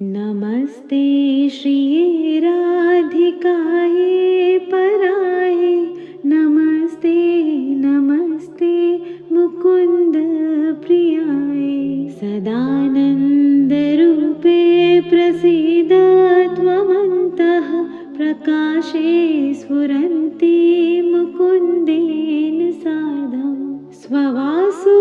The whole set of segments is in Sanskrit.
नमस्ते श्रिये राधिकाये पराये, नमस्ते नमस्ते मुकुन्द प्रियाय। सदानन्दरूपे प्रसीद त्वमन्तः, प्रकाशे स्फुरन्ति मुकुन्देन सार्धम्। स्ववासोपहारं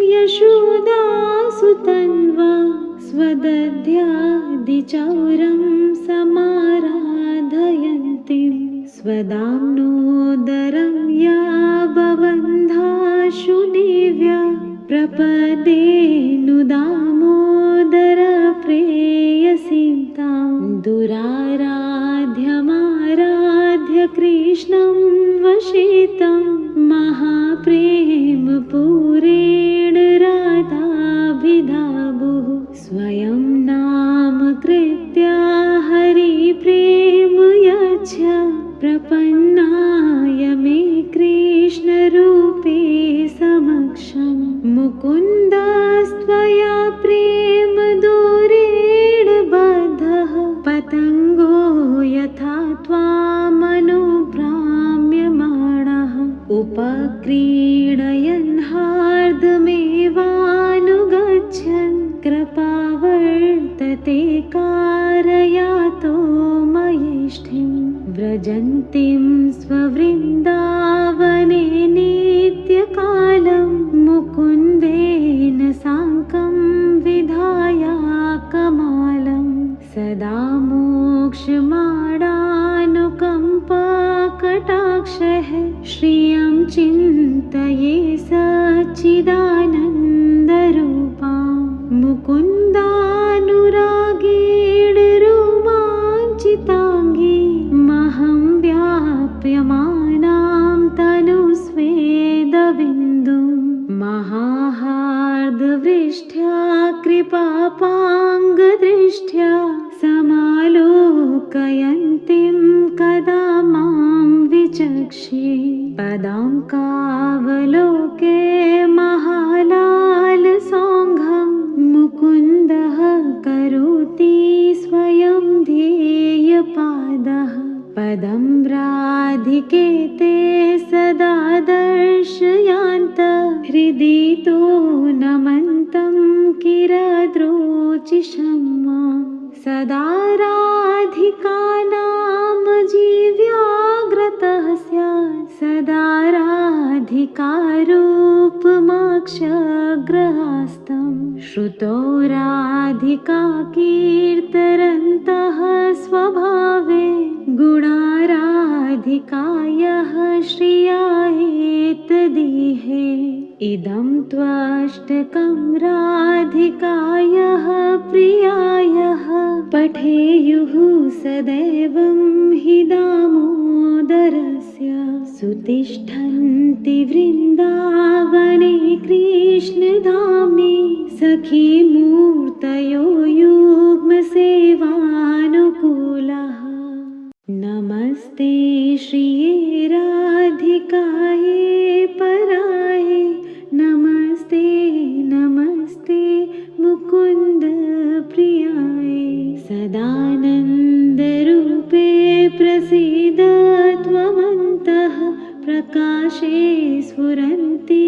यशोदासुतन्वा, स्वदध्यादिचौरं समाराधयन्तीं। स्वदाम्नोदरं या बबन्धाशु देव्या, प्रपदेऽनुदामोदर प्रेयसीं तां। दुराराध्यमाराध्य कृष्णं वशितं, महाप्रेमपूरेण राधाभिधावुः। स्वयं नामकृत्या हरिप्रेम यच्छ, प्रपन्नाय मे कृष्णरूपे समक्षम्। मुकुन्दस्त्वया प्रेमदूरेण बद्धः, पतङ्गो यथा त्वामनुभ्राम्यमाणः। उपक्रीडयन् हार्दमेवानुगच्छन्, कृपावर्तते कारयातो मयेष्ठिं। व्रजन्तीं स्ववृन्दावने नित्यकालं, मुकुन्देन साकं विधाया कमालं। सदा मोक्षमाणानुकम्पकटाक्षः, श्रियं चिन्तये सच्चिदानन्दरूपां। मुकुन्दानुरागेण रोमाञ्चिताङ्गी, महं व्याप्यमानां तनुस्वेदबिन्दुं। महाहार्दवृष्ट्या कृपापाङ्गदृष्ट्या, समालोकयन्तीं कदा मां विचक्षे। पदाङ्कावलोके महालालसौघं, मुकुन्दः करोति स्वयं ध्येयपादः। पदं राधिके ते सदा दर्शयान्त, हृदि तो नमन्तं किरद्रोचिषं माम्। सदा राधिका नाम जीव्याग्रतः स्यात्, सदा राधिका रूपमक्षग्रहस्थं। श्रुतो राधिका कीर्तयन्तः स्वभावे, गुणा राधिकायाः श्रिया एतदिहे। इदं त्वष्टकं राधिकायाः प्रियायाः, पठेयुः सदैवं हि दामोदरस्य। सुतिष्ठन्ति वृन्दावने कृष्णधाम्नि, सखी मूर्तयो युग्मसेवानुकूलाः। नमस्ते श्रिये राधिकाये पराये, नमस्ते नमस्ते मुकुन्द प्रियाय। सदानन्दरूपे प्रसीद त्वमन्तः, प्रकाशे स्फुरन्ति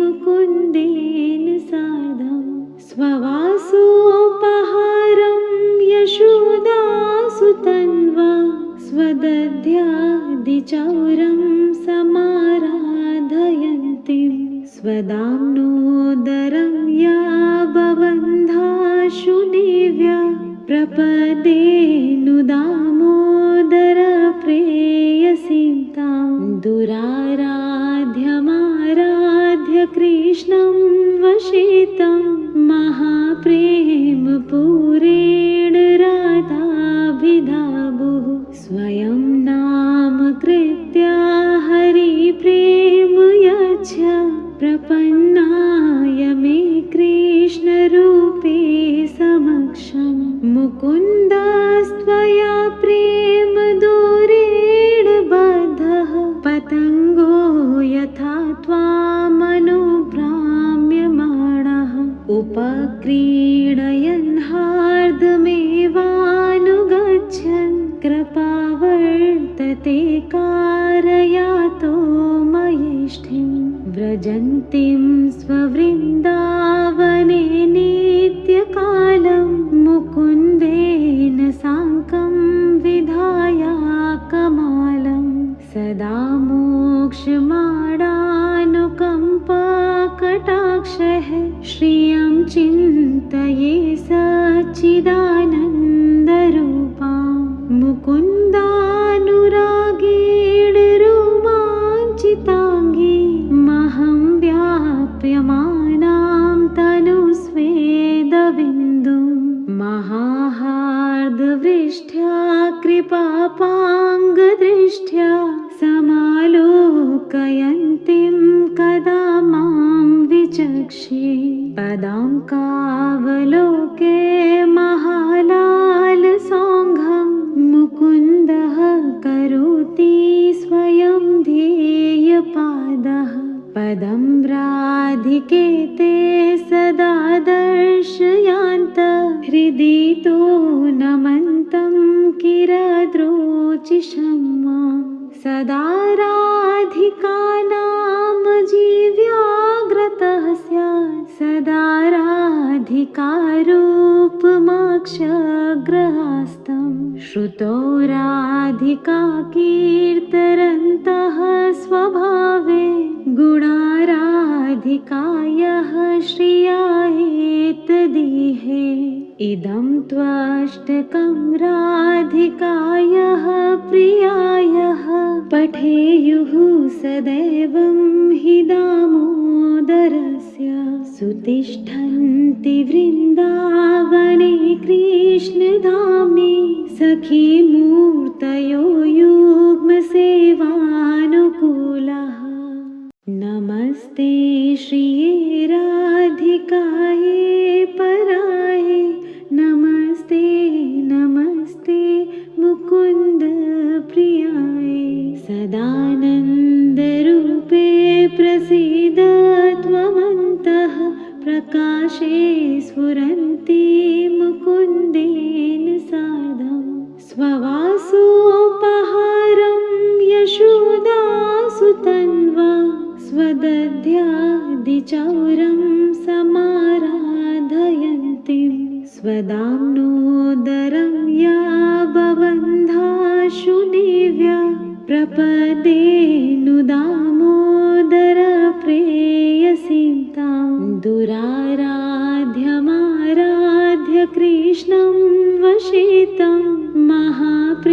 मुकुन्देन सार्धम्। स्ववासोपहारं यशोदासुतन्वा, स्वदध्यादिचौरं समाराधयन्तीं। स्वदाम्नोदरं या बबन्धाशु देव्या, प्रपदेऽनुदामोदर प्रेयसीं तां। दुराराध्यमाराध्य कृष्णं वशितं, महाप्रेमपूरेण राधाभिधावुः। स्वयं नामकृत्या हरिप्रेम यच्छ, प्रपन्नाय मे कृष्णरूपे समक्षम्। मुकुन्दस्त्वया प्रेमदूरेण बद्धः, पतङ्गो यथा त्वामनुभ्राम्यमाणः। उपक्रीडयन् स्ववृन्दावने नित्यकालं मुकुन्देन साकं विधाया कमालं सदा मोक्षमाडानुकम्पकटाक्षः श्रियं चिन्तये सच्चिदानन्दरूपां मुकुन्दानुरागेण रोमाञ्चिताङ्गी महं व्याप्यमानां तनुस्वेदबिन्दुं महाहार्दवृष्ट्या कृपापाङ्गदृष्ट्या समालोकयन्तीं कदा मां विचक्षे पदाङ्कावलोके महालालसौघं मुकुन्दः करोति स्वयं ध्येयपादः पदं राधिके ते सदा दर्शयान्त हृदि तो नमन्तं किरद्रोचिषं मां सदा राधिकानाम जीव्याग्रतः स्यात् सदा राधिकारूपमक्षग्रहस्तं श्रुतो राधिका कीर्तयन्तः स्वभावे गुणाराधिकायाः श्रिया एतदिहे इदं त्वष्टकं राधिकायाः प्रियायाः पठेयुः सदैवं हि दामोदरस्य सुतिष्ठन्ति वृन्दावने कृष्णधाम्नि सखी मूर्तयो युग्मसेवानुकूलः नमस्ते श्रिये राधिकाये पराये नमस्ते नमस्ते मुकुन्द प्रियाय सदानन्दरूपे प्रसीद त्वमन्तः प्रकाशे स्फुरन्ति मुकुन्देन सार्धं स्ववासोपहारं यशोदासुतन्वा स्वदध्यादिचौरं समाराधयन्तीं स्वदाम्नोदरं या बबन्धाशु देव्या प्रपदेनुदामोदर प्रेयसीं तां दुराराध्यमाराध्य कृष्णं वशितं महाप्रेमपूरेण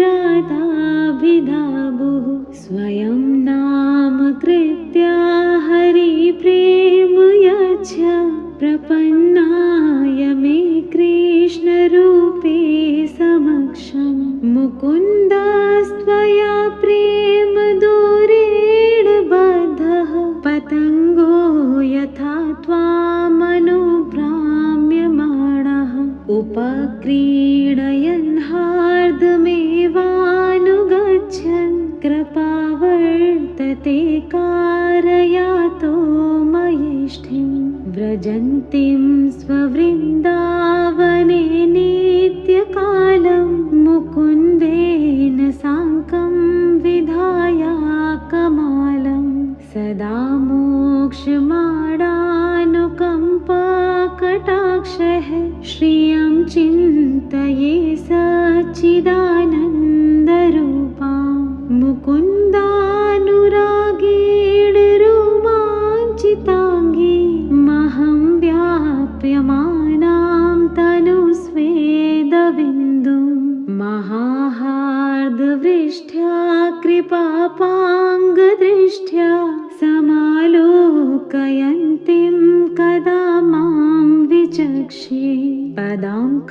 राधाभिधावुः स्वयं नामकृत्या हरिप्रेम यच्छ प्रपन्नाय मे कृष्णरूपे समक्षं मुकुन्दस्त्वया प्रेमदूरेण बद्धः पतङ्गो यथा त्वामनुभ्राम्यमाणः उपक्रीडयन् हार्दमेवानुगच्छन् कृपावर्तते कारयातो मयेष्ठिं व्रजन्तीं स्ववृन्दावने नित्यकालं मुकुन्देन साकं विधाया कमालं सदा मोक्षमाडानुकम्पकटाक्षः श्रियं चिन्तये सच्चिदानन्दरूपां मुकुन्दानुरागेण रोमाञ्चिताङ्गी महं व्याप्यमानां तनुस्वेदबिन्दुं महाहार्दवृष्ट्या कृपापाङ्गदृष्ट्या समालोकयन्तीं कदा मां विचक्षे पदाङ्कावलोके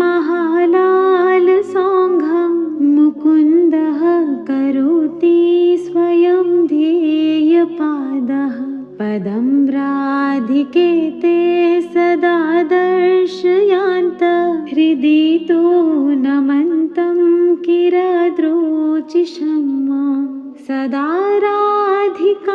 महालालसौघं मुकुन्दः करोति स्वयं ध्येयपादः पदं राधिके ते सदा दर्शयान्त हृदि तो नमन्तं किरद्रोचिषं मां सदा राधिकानाम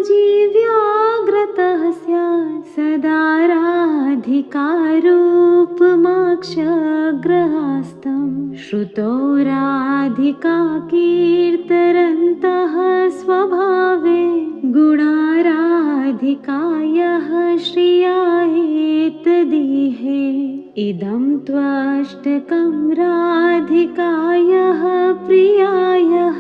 जीव्याग्रतः स्यात् सदा राधिकारूपमक्षग्रहस्तं श्रुतो राधिका कीर्तयन्तः सदाराधिकायः श्रियायेतदीहे इदं त्वष्टकं राधिकायः प्रियायः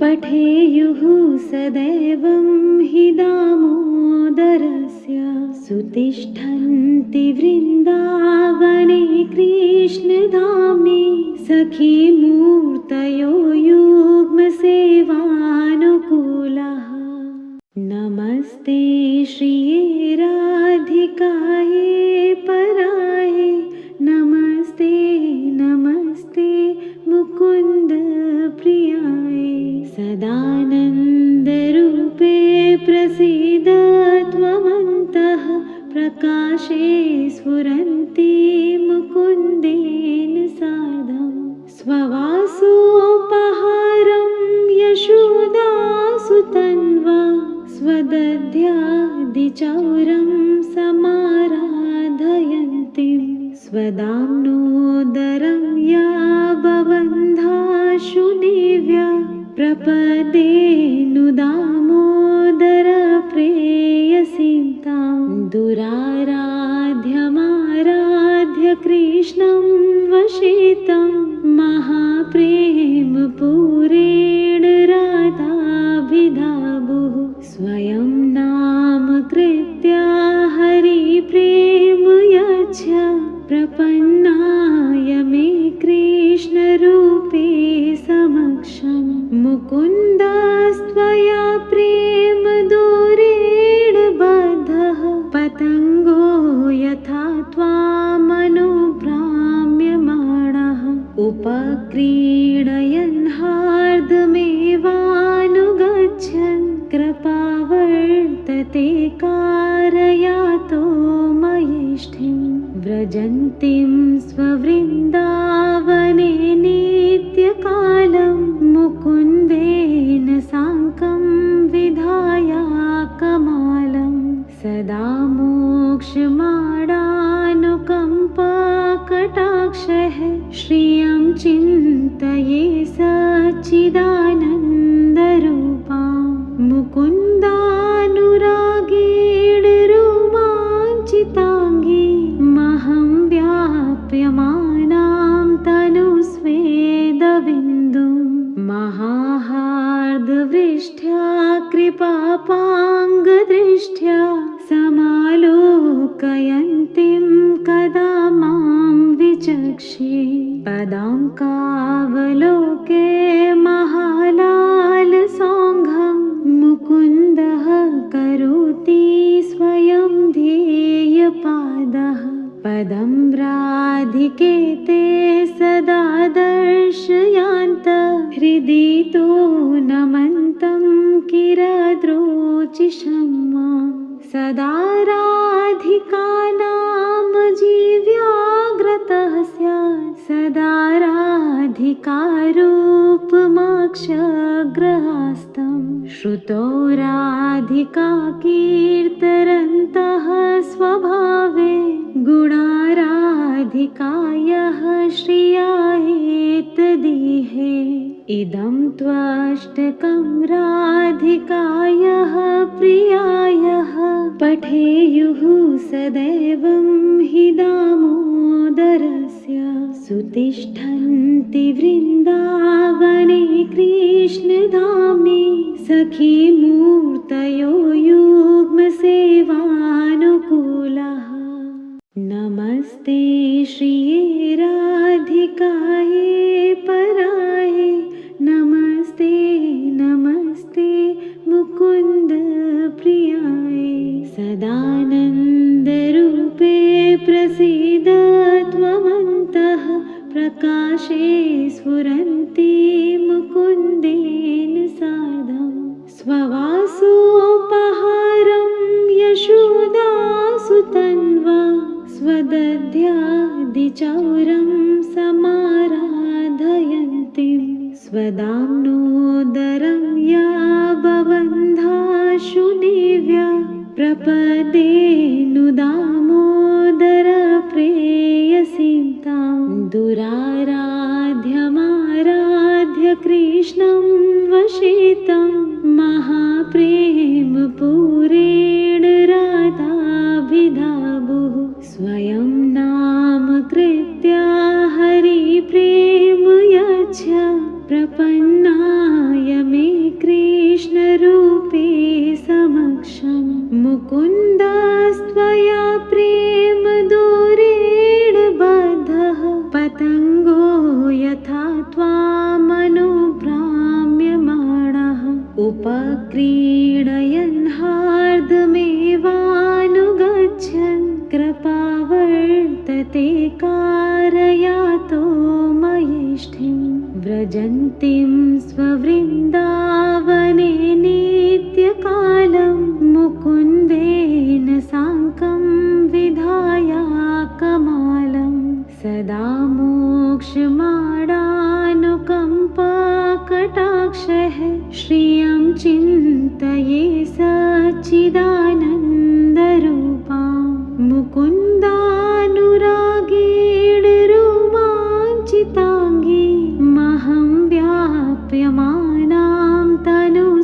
पठेयुः सदैवं हि दामोदरस्य सुतिष्ठन्ति वृन्दावने कृष्णधाम्नि सखी मूर्तयो युग्मसेवानुकूलः नमस्ते श्रिये राधिकाये पराये नमस्ते नमस्ते मुकुन्द प्रियाय सदानन्दरूपे प्रसीद त्वमन्तः प्रकाशे स्फुरन्ति मुकुन्देन सार्धं स्ववासोपहारं यशोदासुतन्वा स्वदध्यादिचौरं समाराधयन्तीं स्वदाम्नोदरं या बबन्धाशु देव्या प्रपदेनुदामोदर प्रेयसीं तां दुराराध्यमाराध्य कृष्णं वशितं महाप्रेमपूरेण राधाभिधावुः स्वयं नामकृत्या हरिप्रेम यच्छ प्रपन्नाय मे कृष्णरूपे समक्षं मुकुन्दस्त्वया प्रेमदूरेण बद्धः पतङ्गो यथा त्वामनुभ्राम्यमाणः उपक्रीडयन् हार्दमेवानुगच्छन् कृपावर्तते कारयातो मयेष्ठिं व्रजन्तीं स्ववृन्दावने नित्यकालं मुकुन्देन साकं विधाया कमालं सदा मोक्षमाणानुकम्पकटाक्षः श्रियं चिन्तये सच्चिदानन्दरूपां मुकुन्दानुरागेण रोमाञ्चिताङ्गी महं व्याप्यमानां तनुस्वेदबिन्दुं महाहार्दवृष्ट्या कृपापाङ्गदृष्ट्या समालोकयन्तीं कदा मां विचक्षे पदाङ्कावलोके महालालसौघं मुकुन्दः करोति स्वयं ध्येयपादः पदं राधिके ते सदा दर्शयान्त हृदि तो नमन्तं किरद्रोचिषं मां सदा राधिका नाम जीव्याग्रतः स्यात् सदा राधिका रूपमक्षग्रहस्तं श्रुतो राधिका कीर्तयन्तः स्वभावे गुणाराधिकायः श्रियायेतदीहे इदं त्वष्टकं राधिकायः प्रियायः पठेयुः सदैवं हि दामोदरस्य सुतिष्ठन्ति वृन्दावने कृष्णधाम्नि सखी मूर्तयो युग्मसेवानुकूलः नमस्ते श्रिये राधिकाये पराये नमस्ते नमस्ते मुकुन्द प्रियाय सदानन्दरूपे प्रसीद त्वमन्तः प्रकाशे स्फुरन्ति मुकुन्देन सार्धं स्ववासोपहारं यशोदासुतन्वा स्वदध्यादिचौरं समाराधयन्तीं स्वदाम्नोदरं या बबन्धाशु देव्या प्रपदेनुदामोदर प्रेयसीं तां दुराराध्यमाराध्य कृष्णं वशितं महाप्रेमपूरेण विधाबुः स्वयं नामकृत्य हरिप्रेम यच्छ प्रपन्नाय मे कृष्णरूपे समक्षम् मुकुन्दस्त्वया प्रेम दूरेण बद्धः पतङ्गो यथा त्वामनुभ्राम्यमाणः उपक्रीडयन् हार्दमेवानुगच्छन् कृपावर्तते कारयातो मयेष्ठिं व्रजन्तीं स्ववृन्दावने नित्यकालं मुकुन्देन साकं विधाय कमालं सदा मोक्षमाणानुकम्पकटाक्षः श्रियं चिन्तये सच्चिदानन्दरूपां मुकुन्दानुरागेण रोमाञ्चिताङ्गी महं व्याप्यमानां तनुस्वेदबिन्दुं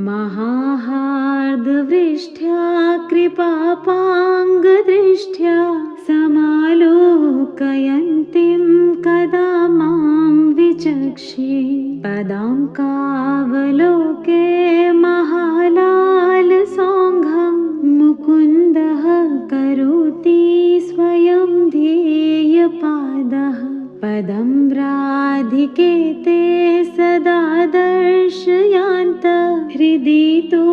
महाहार्दवृष्ट्या कृपापाङ्गदृष्ट्या समालोकयन्तीं कदा मां विचक्षे पदाङ्कावलोके महालालसौघं मुकुन्दः करोति स्वयं ध्येयपादः पदं राधिके ते सदा दर्शयान्त हृदि तो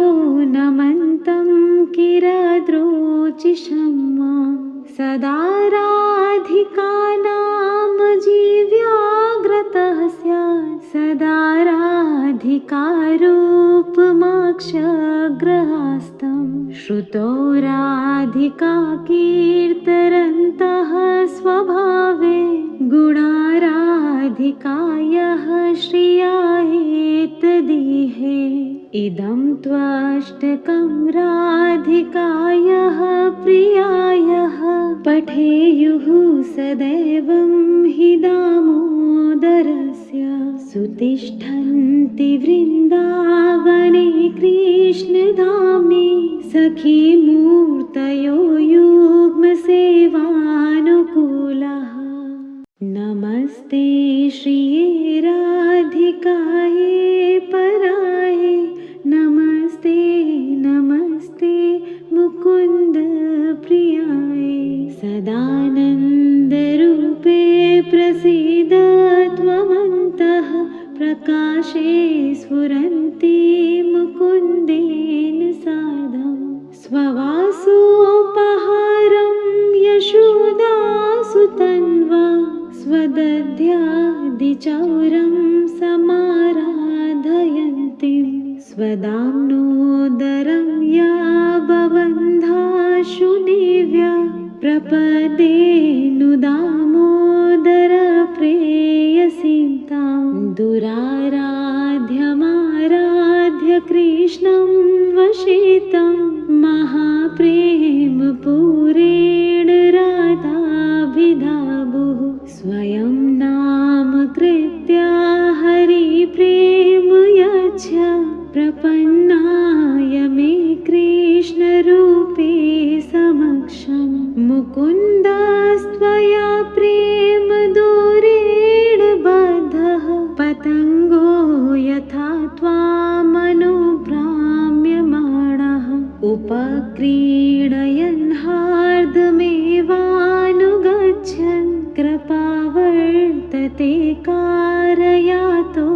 नमन्तं किरद्रोचिषं मां सदा राधिका नाम जीव्याग्रतः स्यात् सदा राधिका रूपमक्षग्रहस्तं श्रुतो राधिका कीर्तयन्तः स्वभावे गुणा राधिकायाः श्रिया एतदिहे इदं त्वष्टकं राधिकायाः प्रियायाः पठेयुः सदैवं हि दामोदरस्य सुतिष्ठन्ति वृन्दावने कृष्णधाम्नि सखी मूर्तयो युग्मसेवानुकूलः नमस्ते श्रिये राधिकाये पराये नमस्ते नमस्ते मुकुन्द प्रियाय सदानन्दरूपे प्रसीद त्वमन्तः प्रकाशे स्फुरन्ति मुकुन्देन सार्धं स्ववासोपहारं यशोदासुतन्वा स्वदध्यादिचौरं समाराधयन्तीं स्वदाम्नोदरं या बबन्धाशु देव्या प्रपदेनुदामोदर प्रेयसीं तां दुराराध्यमाराध्य कृष्णं वशितं महाप्रेमपूरेण राधाभिधाबुः स्वयं नामकृत्य हरिप्रेम यच्छ प्रपन्नाय मे कृष्णरूपे समक्षम् मुकुन्दस्त्वया प्रेम दूरेण बद्धः पतङ्गो यथा त्वामनुभ्राम्यमाणः उपक्रीडयन् हार्दमेवानुगच्छन् कृपावर्तते कारयातो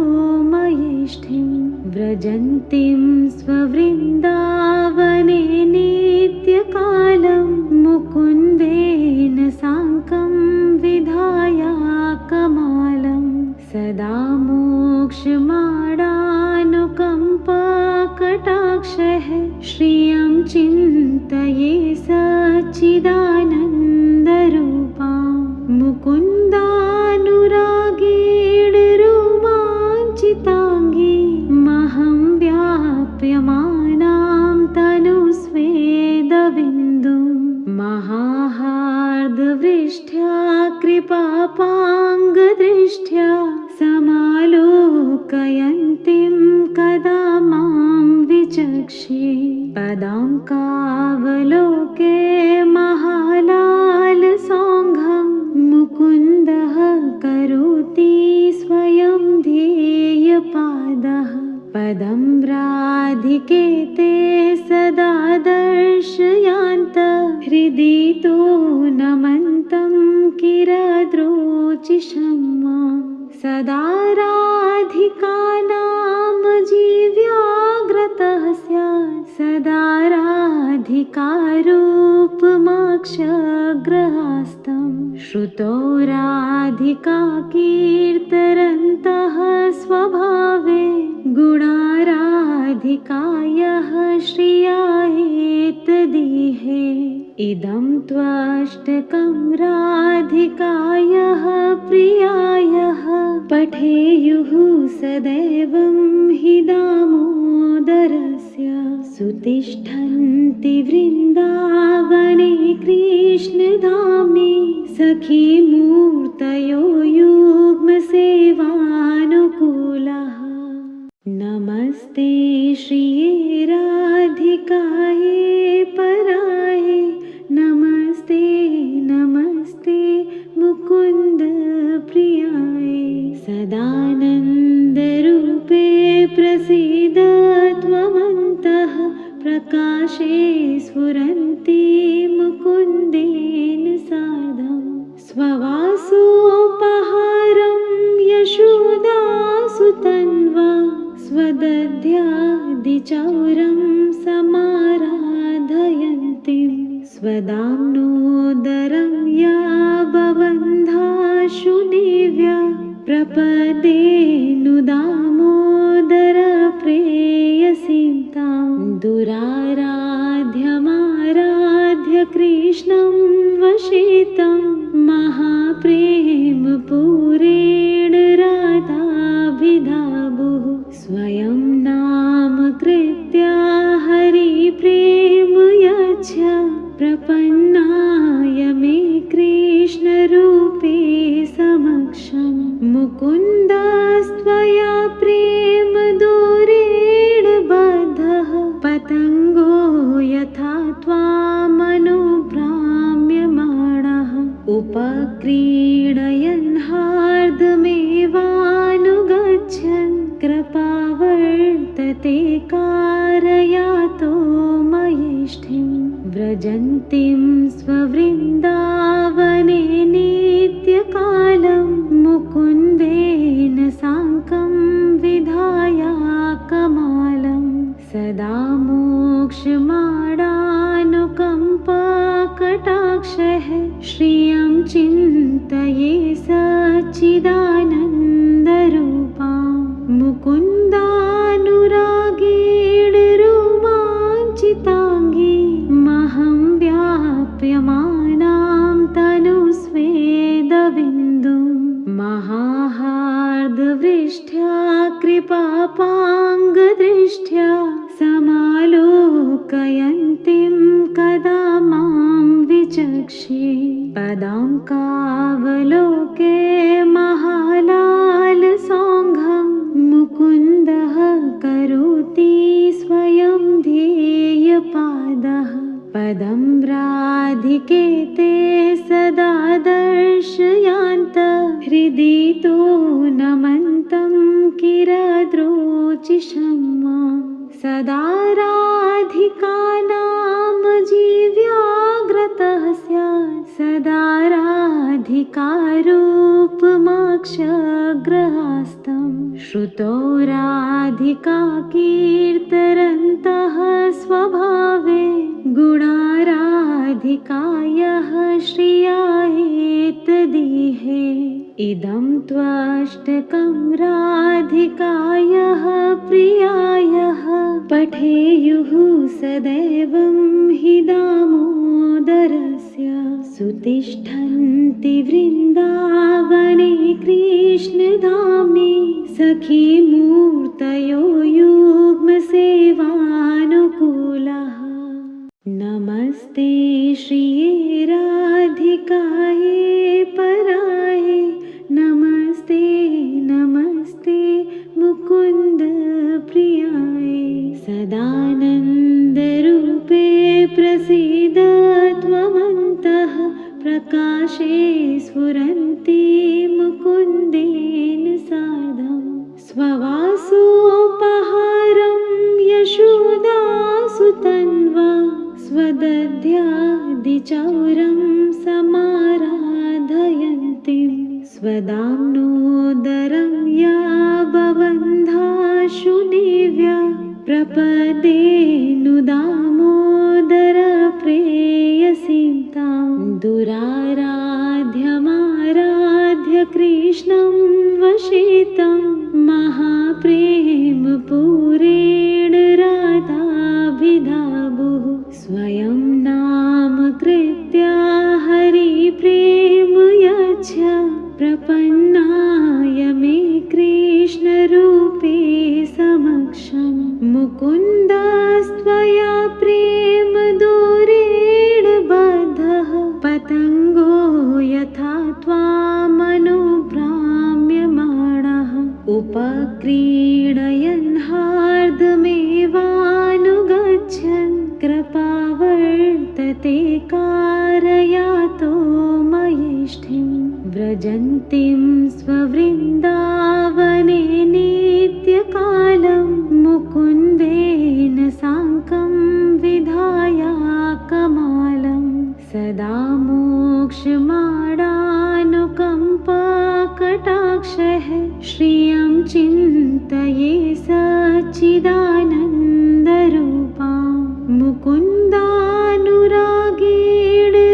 मयेष्ठिं व्रजन्तीं स्ववृन्दावने नित्यकालं मुकुन्देन साकं विधाय कमालं सदा मोक्षमाणानुकम्पकटाक्षः श्रियं चिन्तये सच्चिदानन्दरूपां मुकुन्दानुरागेण रोमाञ्चिताङ्गी महं व्याप्यमानां तनुस्वेदबिन्दुं महाहार्दवृष्ट्या कृपापाङ्गदृष्ट्या समालोकयन्तीं कदा मां विचक्षे विचक्षे पदाङ्कावलोके महालालसौघं मुकुन्दः करोति स्वयं ध्येयपादः पदं राधिके ते सदा दर्शयान्त हृदि तो नमन्तं किरद्रोचिषं मां सदा राधिकानाम जीव्याग्रतः स्यात् सदा राधिकारूपमाक्षग्रहास्तं श्रुतो राधिका कीर्तयन्तः स्वभावे गुणा राधिकायाः श्रिया एतदिहे इदं त्वष्टकं राधिकायाः प्रियायाः पठेयुः सदैवं हि दामोदरस्य सुतिष्ठन्ति वृन्दावने कृष्णधाम्नि सखी मूर्तयो युग्मसेवानुकूलः नमस्ते श्रिये राधिकाये पराये नमस्ते नमस्ते मुकुन्द प्रियाय सदानन्दरूपे प्रसीद त्वमन्तः प्रकाशे स्फुरन्ति मुकुन्देन सार्धं स्ववासोपहारं यशोदासुतन्वा स्वदध्यादिचौरं समाराधयन्तीं स्वदाम्नोदरं या बबन्धाशुनिव्या प्रपदेनुदामोदर प्रेयसीं तां दुराराध्यमाराध्य कृष्णं वशितं महाप्रेमपूरेण राधाभिधावुः स्वयं नामकृत्या हरिप्रेम यच्छ प्रपन्नाय मे कृष्णरूपे समक्षं मुकुन्दस्त्वया प्रेम दूरेण बद्धः पतङ्गो यथा त्वामनुभ्राम्यमाणः उपक्रीडयन् हार्दमेवानुगच्छन् कृपावर्तते कारयातो मयेष्ठिं व्रजन्तीं स्ववृन्दावने नित्यकालं मुकुन्देन साकं विधाया कमालं सदा मोक्षमाणानुकम्पकटाक्षः श्रियं चिन्तये सच्चिदानन्दरूपां मुकुन्दानुरागेण रोमाञ्चिताङ्गी महं व्याप्यमानां तनुस्वेदबिन्दुं महाहार्दवृष्ट्या कृपापाङ्गदृष्ट्या समालोकयन्तीं कदा मां विचक्षे पदाङ्कावलोके महालालसौघं मुकुन्दः करोति स्वयं ध्येयपादः पदं राधिके ते सदा दर्शयान्त हृदि तो नमन्तं किरद्रोचिषं मां सदा राधिकानाम जीव्याग्रतः स्यात् सदा राधिकारूपमाक्षग्रहास्तं श्रुतो राधिका कीर्तयन्तः स्वभावे गुणा राधिकायाः श्रिया एतदिहे इदं त्वष्टकं राधिकायाः प्रियायाः पठेयुः सदैवं हि दामोदरस्य सुतिष्ठन्ति वृन्दावने कृष्णधाम्नि सखी मूर्तयो युग्मसेवानुकूलः नमस्ते श्रिये राधिकाये पराये नमस्ते नमस्ते मुकुन्द प्रियाय सदानन्द प्रकाशे स्फुरन्ति मुकुन्देन सार्धं स्ववासोपहारं यशोदासुतन्वा स्वदध्यादिचौरं समाराधयन्तीं स्वदाम्नोदरं या बबन्धाशु देव्या प्रपदेनुदामोदर प्रेयसीं तां दुराराध्यमाराध्य कृष्णं वशितं महाप्रेमपूरेण राधाभिधावुः स्वयं नामकृत्या हरिप्रेम यच्छ प्रपन्नाय मे कृष्णरूपे समक्षं मुकुन्दस्त्वया प्रेमदूरेण बद्धः पतङ्गो यथा त्वामनुभ्राम्यमाणः उपक्रीडयन् हार्दमेवानुगच्छन् कृपावर्तते कारयातो मयेष्ठिं व्रजन्तीं स्ववृन्दावने नित्यकालं मुकुन्देन साकं विधाया कमालं सदा मोक्षमाणानुकम्पकटाक्षः श्रियं चिन्तये सच्चिदानन्दरूपां मुकुन्दानुरागेण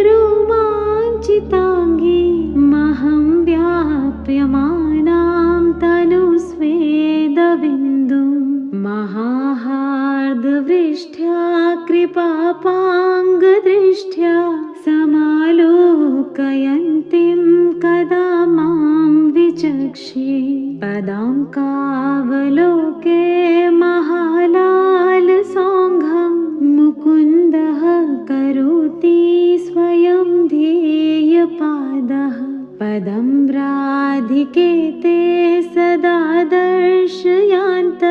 रोमाञ्चिताङ्गी महं व्याप्यमानां तनुस्वेदबिन्दुं महाहार्दवृष्ट्या कृपापाङ्गदृष्ट्या समालोकयन्तीं कदा मां विचक्षे पदाङ्कावलोके महालालसौघं मुकुन्दः करोति स्वयं ध्येयपादः पदं राधिके ते सदा दर्शयान्त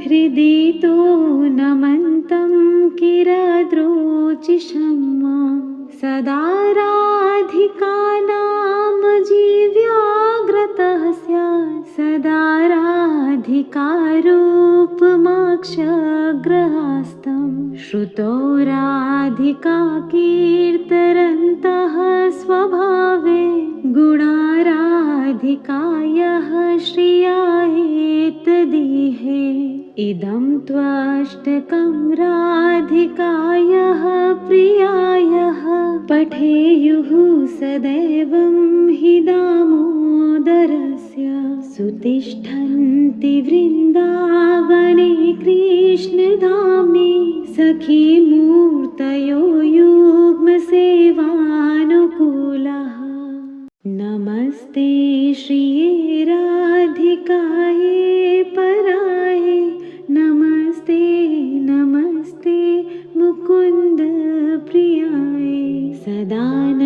हृदि तो नमन्तं किरद्रोचिषं मां सदा राधिका नाम जीव्याग्रतः स्यात् सदा राधिका रूपमाक्षग्रहास्तं श्रुतो राधिका कीर्तयन्तः स्वभावे गुणाराधिकायः श्रिया एतदेहे इदं त्वष्टकं राधिकायः प्रियायः पठेयुः सदैवं हि दामोदरस्य सुतिष्ठन्ति वृन्दावने कृष्णधाम्नि सखी मूर्तयो युग्मसेवानुकूलः नमस्ते श्रिये राधिकाये पराये नमस्ते नमस्ते मुकुन्द प्रियाय सदानन्दरूपे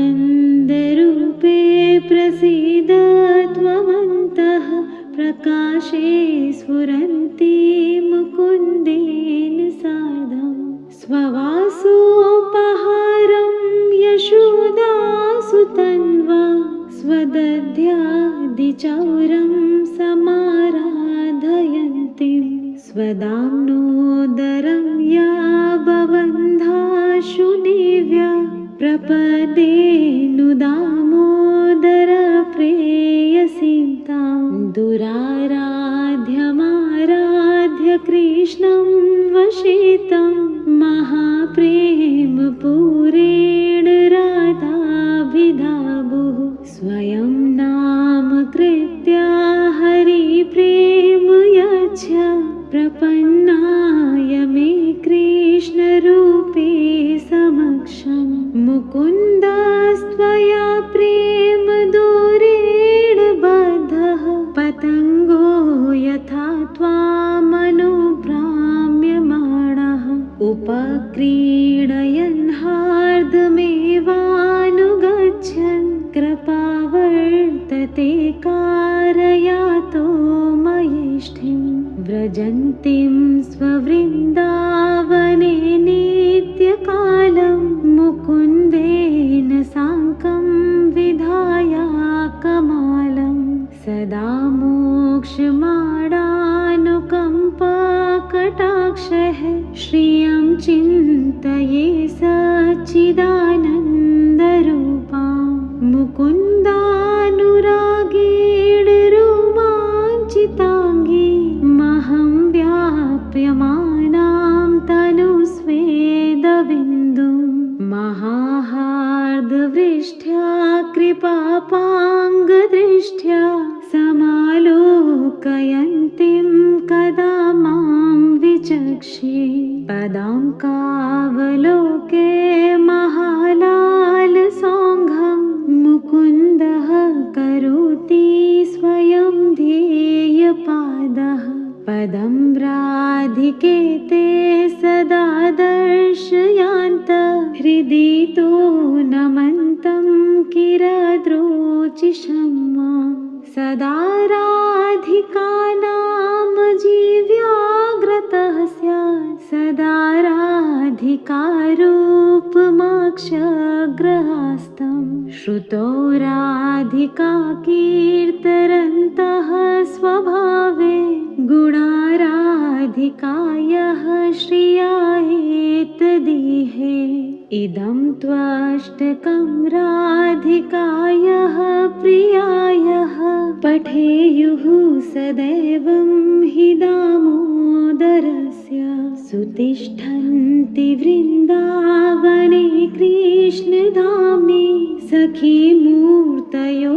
प्रसीद त्वमन्तः प्रकाशे स्फुरन्ति मुकुन्देन सार्धं स्ववासोपहारं यशोदासुतन्वा स्वदध्यादिचौरं समाराधयन्तीं स्वदाम्नोदरं या बबन्धाशु देव्या प्रपदेनुदामोदर प्रेयसीं तां दुराराध्यमाराध्य कृष्णं वशितं महाप्रेमपूरेण राधाभिधावुः स्वयं नामकृत्या हरिप्रेम यच्छ प्रपन्नाय मे कृष्णरूपे समक्षं मुकुन्दस्त्वया प्रेमदूरेण बद्धः पतङ्गो यथा त्वामनुभ्राम्यमाणः उपक्रीडयन् हार्दमेवानुगच्छन् कृपावर्तते कारयातो मयेष्ठिं व्रजन्तीं स्ववृन्दावने नित्यकालं मुकुन्देन साकं मूर्तये सच्चिदानन्दरूपां मुकुन्दानुरागेण रोमाञ्चिताङ्गी महं व्याप्यमानां तनुस्वेदबिन्दुं महाहार्दवृष्ट्या कृपापाङ्गदृष्ट्या समालोकयन्तीं कदा मां विचक्षे पदाङ्कावलोके महालालसौघं मुकुन्दः करोति स्वयं ध्येयपादः पदं राधिके ते सदा दर्शयान्त हृदि तो नमन्तं किरद्रोचिषं मां सदा राधिका नाम जीव्याग्रतः स्यात् सदा राधिका रूपमक्षग्रहस्तं श्रुतो राधिका कीर्तयन्तः स्वभावे गुणा राधिकायाः श्रिया एतदिहे इदं त्वष्टकं राधिकायाः प्रियायाः पठेयुः सदैवं हि दामोदरस्य सुतिष्ठन्ति वृन्दावने कृष्णधाम्नि सखी मूर्तयो